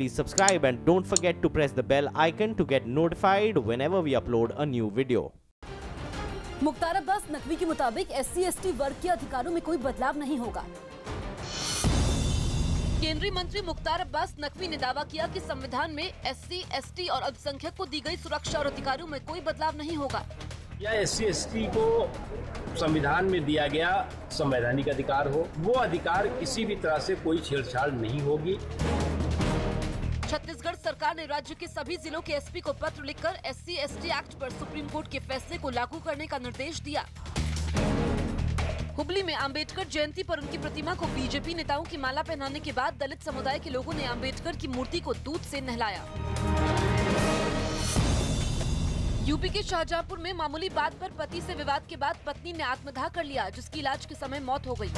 please subscribe and don't forget to press the bell icon to get notified whenever we upload a new video. Mukhtar Abbas Naqvi के मुताबिक SC/ST वर्ग के अधिकारों में कोई बदलाव नहीं होगा। केंद्रीय मंत्री मुख्तार अब्बास नकवी ने दावा किया कि संविधान में SC, ST और अल्पसंख्यक को दी गई सुरक्षा और अधिकारों में कोई बदलाव नहीं होगा। या SC/ST को संविधान में दिया गया संवैधानिक अधिकार हो, वो अधिकार किसी भी तरह से कोई छेड़छाड़ नहीं होगी। छत्तीसगढ़ सरकार ने राज्य के सभी जिलों के SP को पत्र लिखकर SC/ST एक्ट पर सुप्रीम कोर्ट के फैसले को लागू करने का निर्देश दिया। हुबली में अंबेडकर जयंती पर उनकी प्रतिमा को बीजेपी नेताओं की माला पहनाने के बाद दलित समुदाय के लोगों ने अंबेडकर की मूर्ति को दूध से नहलाया। यूपी के शाहजहांपुर में मामूली बात पर पति से विवाद के बाद पत्नी ने आत्मदाह कर लिया, जिसकी इलाज के समय मौत हो गई।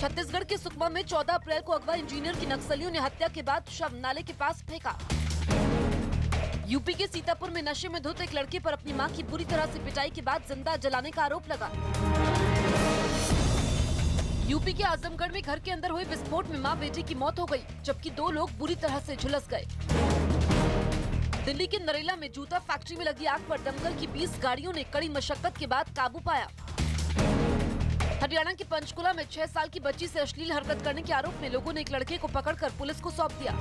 छत्तीसगढ़ के सुकमा में 14 अप्रैल को अगवा इंजीनियर की नक्सलियों ने हत्या के बाद शव नाले के पास फेंका। यूपी के सीतापुर में नशे में धुत एक लड़के पर अपनी मां की बुरी तरह से पिटाई के बाद जिंदा जलाने का आरोप लगा। यूपी के आजमगढ़ में घर के अंदर हुए विस्फोट में मां बेटी की मौत हो गई, जबकि 2 लोग बुरी तरह से झुलस गए। दिल्ली के नरेला में जूता फैक्ट्री में लगी आग पर दमकल की 20 गाड़ियों ने कड़ी मशक्कत के बाद काबू पाया। हरियाणा के पंचकुला में 6 साल की बच्ची से अश्लील हरकत करने के आरोप में लोगों ने एक लड़के को पकड़कर पुलिस को सौंप दिया।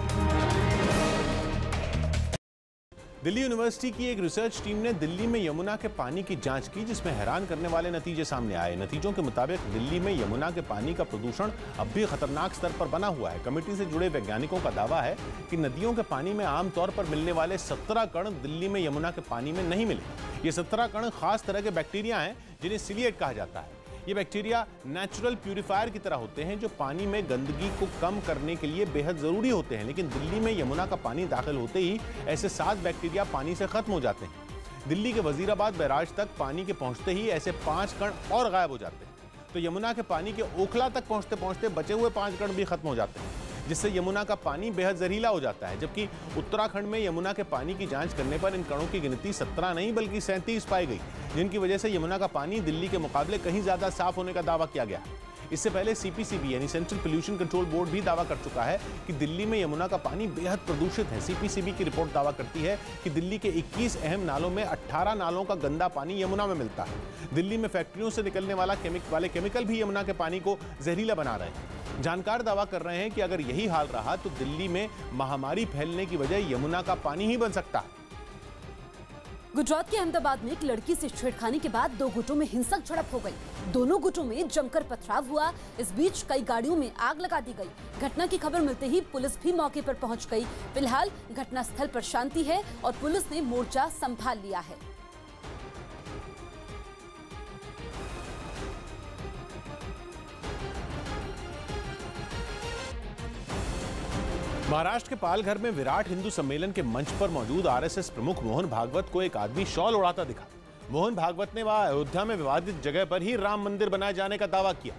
दिल्ली यूनिवर्सिटी की एक रिसर्च टीम ने दिल्ली में यमुना के पानी की जांच की, जिसमें हैरान करने वाले नतीजे सामने आए। नतीजों के मुताबिक दिल्ली में यमुना के पानी का प्रदूषण अब भी खतरनाक स्तर पर बना हुआ है। कमेटी से जुड़े वैज्ञानिकों का दावा है कि नदियों के पानी में आमतौर पर मिलने वाले 17 कण दिल्ली में यमुना के पानी में नहीं मिले। ये 17 कण खास तरह के बैक्टीरिया हैं जिन्हें सिलिएट कहा जाता है। ये बैक्टीरिया नेचुरल प्यूरिफायर की तरह होते हैं जो पानी में गंदगी को कम करने के लिए बेहद जरूरी होते हैं, लेकिन दिल्ली में यमुना का पानी दाखिल होते ही ऐसे 7 बैक्टीरिया पानी से खत्म हो जाते हैं। दिल्ली के वजीराबाद बैराज तक पानी के पहुंचते ही ऐसे 5 कण और गायब हो जाते हैं, तो यमुना के पानी के ओखला तक पहुंचते पहुंचते बचे हुए 5 कण भी खत्म हो जाते हैं, जिससे यमुना का पानी बेहद जहरीला हो जाता है। जबकि उत्तराखंड में यमुना के पानी की जांच करने पर इन कणों की गिनती 17 नहीं बल्कि 37 पाई गई, जिनकी वजह से यमुना का पानी दिल्ली के मुकाबले कहीं ज्यादा साफ होने का दावा किया गया। इससे पहले CPCB यानी सेंट्रल पोल्यूशन कंट्रोल बोर्ड भी दावा कर चुका है कि दिल्ली में यमुना का पानी बेहद प्रदूषित है। CPCB की रिपोर्ट दावा करती है कि दिल्ली के 21 अहम नालों में 18 नालों का गंदा पानी यमुना में मिलता है। दिल्ली में फैक्ट्रियों से निकलने वाले केमिकल भी यमुना के पानी को जहरीला बना रहे हैं। जानकार दावा कर रहे हैं कि अगर यही हाल रहा तो दिल्ली में महामारी फैलने की वजह यमुना का पानी ही बन सकता है। गुजरात के अहमदाबाद में एक लड़की से छेड़खानी के बाद 2 गुटों में हिंसक झड़प हो गई। दोनों गुटों में जमकर पथराव हुआ। इस बीच कई गाड़ियों में आग लगा दी गई। घटना की खबर मिलते ही पुलिस भी मौके पर पहुंच गई। फिलहाल घटनास्थल पर शांति है और पुलिस ने मोर्चा संभाल लिया है। महाराष्ट्र के पालघर में विराट हिंदू सम्मेलन के मंच पर मौजूद RSS प्रमुख मोहन भागवत को एक आदमी शॉल उड़ाता दिखा। मोहन भागवत ने वहां अयोध्या में विवादित जगह पर ही राम मंदिर बनाए जाने का दावा किया,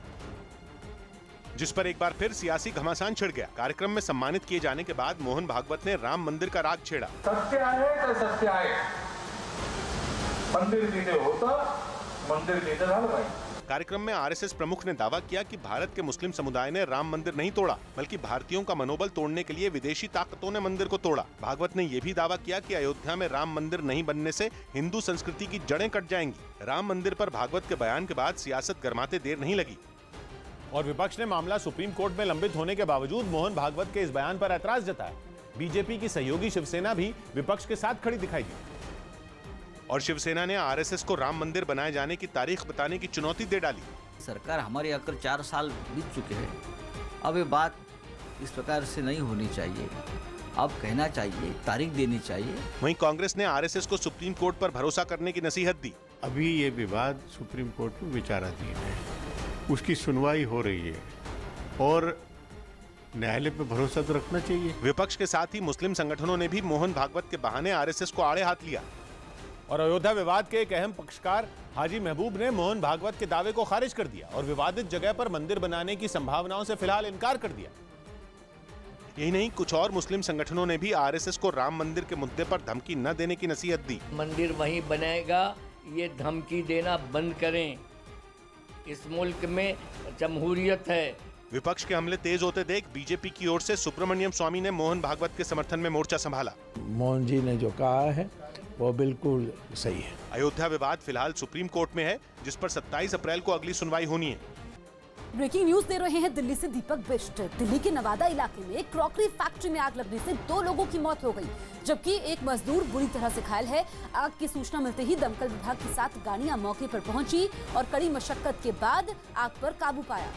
जिस पर एक बार फिर सियासी घमासान छिड़ गया। कार्यक्रम में सम्मानित किए जाने के बाद मोहन भागवत ने राम मंदिर का राग छेड़ा। सत्य आहे तर सत्य आहे, मंदिर जिथे होतं मंदिर तिथे झालं पाहिजे। कार्यक्रम में RSS प्रमुख ने दावा किया कि भारत के मुस्लिम समुदाय ने राम मंदिर नहीं तोड़ा, बल्कि भारतीयों का मनोबल तोड़ने के लिए विदेशी ताकतों ने मंदिर को तोड़ा। भागवत ने यह भी दावा किया कि अयोध्या में राम मंदिर नहीं बनने से हिंदू संस्कृति की जड़ें कट जाएंगी। राम मंदिर पर भागवत के बयान के बाद सियासत गरमाते देर नहीं लगी और विपक्ष ने मामला सुप्रीम कोर्ट में लंबित होने के बावजूद मोहन भागवत के इस बयान पर ऐतराज जताया। बीजेपी की सहयोगी शिवसेना भी विपक्ष के साथ खड़ी दिखाई दी और शिवसेना ने RSS को राम मंदिर बनाए जाने की तारीख बताने की चुनौती दे डाली। सरकार हमारे आकर 4 साल बीत चुके हैं, अब ये बात इस प्रकार से नहीं होनी चाहिए। अब कहना चाहिए, तारीख देनी चाहिए। वहीं कांग्रेस ने RSS को सुप्रीम कोर्ट पर भरोसा करने की नसीहत दी। अभी ये विवाद सुप्रीम कोर्ट में विचाराधीन है, उसकी सुनवाई हो रही है और न्यायालय पे भरोसा तो रखना चाहिए। विपक्ष के साथ ही मुस्लिम संगठनों ने भी मोहन भागवत के बहाने RSS को आड़े हाथ लिया और अयोध्या विवाद के एक अहम पक्षकार हाजी महबूब ने मोहन भागवत के दावे को खारिज कर दिया और विवादित जगह पर मंदिर बनाने की संभावनाओं से फिलहाल इनकार कर दिया। यही नहीं, कुछ और मुस्लिम संगठनों ने भी RSS को राम मंदिर के मुद्दे पर धमकी न देने की नसीहत दी। मंदिर वहीं बनेगा, ये धमकी देना बंद करें। इस मुल्क में जमहूरियत है, विपक्ष के हमले तेज होते देख बीजेपी की ओर से सुब्रमण्यम स्वामी ने मोहन भागवत के समर्थन में मोर्चा संभाला। मोहन जी ने जो कहा है वो बिल्कुल सही है। अयोध्या विवाद फिलहाल सुप्रीम कोर्ट में है, जिस पर 27 अप्रैल को अगली सुनवाई होनी है। ब्रेकिंग न्यूज दे रहे हैं दिल्ली से दीपक बिष्ट। दिल्ली के नवादा इलाके में एक क्रॉकरी फैक्ट्री में आग लगने से 2 लोगों की मौत हो गई, जबकि एक मजदूर बुरी तरह से घायल है। आग की सूचना मिलते ही दमकल विभाग की 7 गाड़ियां मौके पर पहुंची और कड़ी मशक्कत के बाद आग पर काबू पाया।